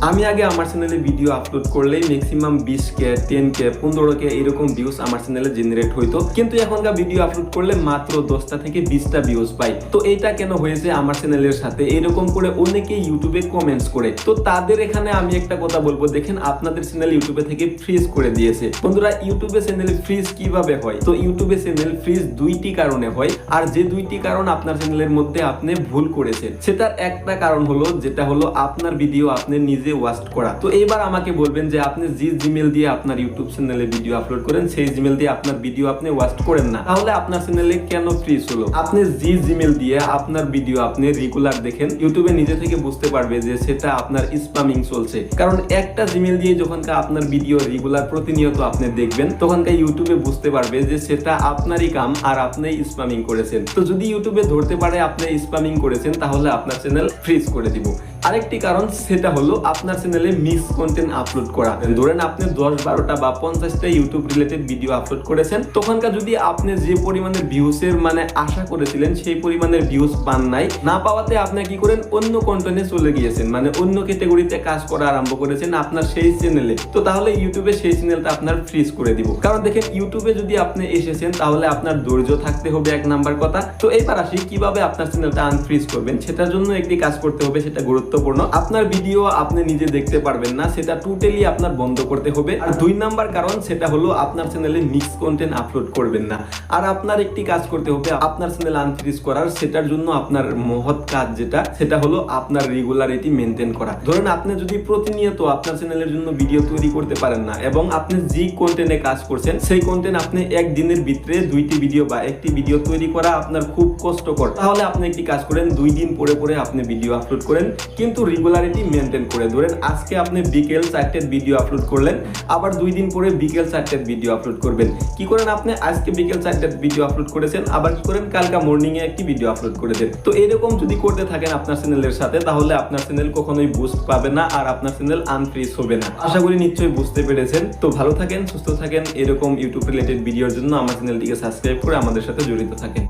আমি আগে আমার চ্যানেলে ভিডিও আপলোড করলেই ম্যাক্সিমাম 20K 10K 15K এরকম ভিউজ আমার চ্যানেলে জেনারেট হইতো, কিন্তু এখনকার ভিডিও আপলোড করলে মাত্র 10টা থেকে 20টা ভিউজ পাই। তো এটা কেন হয়েছে আমার চ্যানেলের সাথে? এরকম করে অনেকে ইউটিউবে কমেন্টস করে, তো তাদের এখানে আমি একটা কথা বলবো, দেখেন আপনাদের চ্যানেল ইউটিউবে থেকে ফ্রিজ করে দিয়েছে। বন্ধুরা, ইউটিউবে চ্যানেল ফ্রিজ কিভাবে হয়? তো ইউটিউবে চ্যানেল ফ্রিজ দুইটি কারণে হয়, আর যে দুইটি কারণ আপনার চ্যানেলের মধ্যে আপনি ভুল করেছেন, সেটার একটা কারণ হলো যেটা হলো আপনার ভিডিও আপনি নিজে ওয়াচ করা। তো এবার আমাকে বলবেন যে আপনি যে জিমেল দিয়ে আপনার ইউটিউব চ্যানেলে ভিডিও আপলোড করেন সেই জিমেল দিয়ে আপনার ভিডিও আপনি ওয়াচ করেন না, তাহলে আপনার চ্যানেলে কেন ফ্রিজ হলো? আপনি যে জিমেল দিয়ে আপনার ভিডিও আপনি রেগুলার দেখেন, ইউটিউবে নিজে থেকে বুঝতে পারবে যে সেটা আপনার স্প্যামিং চলছে। কারণ একটা জিমেল দিয়ে যখনকার আপনার ভিডিও রেগুলার প্রতিনিয়ত আপনি দেখবেন, তখনকার ইউটিউবে বুঝতে পারবে যে সেটা আপনারই কাম আর আপনি স্প্যামিং করেছেন। তো যদি ইউটিউবে ধরতে পারে আপনি স্প্যামিং করেছেন, তাহলে আপনার চ্যানেল ফ্রিজ করে দিব। আরেকটি কারণ সেটা হলো আপনার চ্যানেলে মিক্স কন্টেন্ট আপলোড করা। ধরেন আপনি 10-12টা বা 50টা ইউটিউব রিলেটেড ভিডিও আপলোড করেছেন, তখনকার যদি আপনি যে পরিমাণের ভিউজের আশা করেছিলেন সেই পরিমাণের ভিউজ পান নাই, না পাওয়াতে আপনি কি করেন অন্য কন্টেন্টে চলে গিয়েছেন, অন্য ক্যাটাগরিতে কাজ করা আরম্ভ করেছেন আপনার সেই চ্যানেলে। তো তাহলে ইউটিউবে সেই চ্যানেলটা আপনার ফ্রিজ করে দিব। কারণ দেখেন, ইউটিউবে যদি আপনি এসেছেন তাহলে আপনার ধৈর্য থাকতে হবে, এক নাম্বার কথা। তো এইবার আসি কিভাবে আপনার চ্যানেলটা আনফ্রিজ করবেন। সেটার জন্য একটি কাজ করতে হবে, সেটা গুরুত্বপূর্ণ। আপনার ভিডিও আপনি নিজে দেখতে পারবেন না, সেটা টোটালি আপনার বন্ধ করতে হবে। আর 2 নাম্বার কারণ সেটা হলো আপনার চ্যানেলে মিক্স কন্টেন্ট আপলোড করবেন না। আর আপনার একটি কাজ করতে হবে আপনার চ্যানেল আনফ্রিজ করার, সেটার জন্য আপনার মহৎ কাজ যেটা, সেটা হলো আপনার রেগুলারিটি মেনটেন করা। ধরেন আপনি যদি প্রতিনিয়ত আপনার চ্যানেলের জন্য ভিডিও তৈরি করতে পারেন না, এবং আপনি যে কন্টেন্টে কাজ করছেন সেই কন্টেন্ট আপনি একদিনের ভিতরে 2টি ভিডিও বা একটি ভিডিও তৈরি করা আপনার খুব কষ্টকর, তাহলে আপনি একটি কাজ করেন, 2 দিন পরে পরে আপনি ভিডিও আপলোড করেন, কিন্তু রেগুলারিটি মেনটেন করে। ধরেন আজকে আপনি বিকেল 4টের ভিডিও আপলোড করলেন, আবার 2 দিন পরে বিকেল 4টের ভিডিও আপলোড করবেন। কি করেন আপনি আজকে বিকেল 4টের ভিডিও আপলোড করেছেন, আবার কি করেন কালকা মর্নিং এ একটি ভিডিও আপলোড করে দেন। তো এরকম যদি করতে থাকেন আপনার চ্যানেলের সাথে, তাহলে আপনার চ্যানেল কখনোই বুস্ট পাবে না আর আপনার চ্যানেল আনফ্রিজ হবে না। আশা করি নিশ্চয়ই বুঝতে পেরেছেন। তো ভালো থাকেন, সুস্থ থাকেন। এরকম ইউটিউব রিলেটেড ভিডিওর জন্য আমার চ্যানেলটিকে সাবস্ক্রাইব করে আমাদের সাথে জড়িত থাকেন।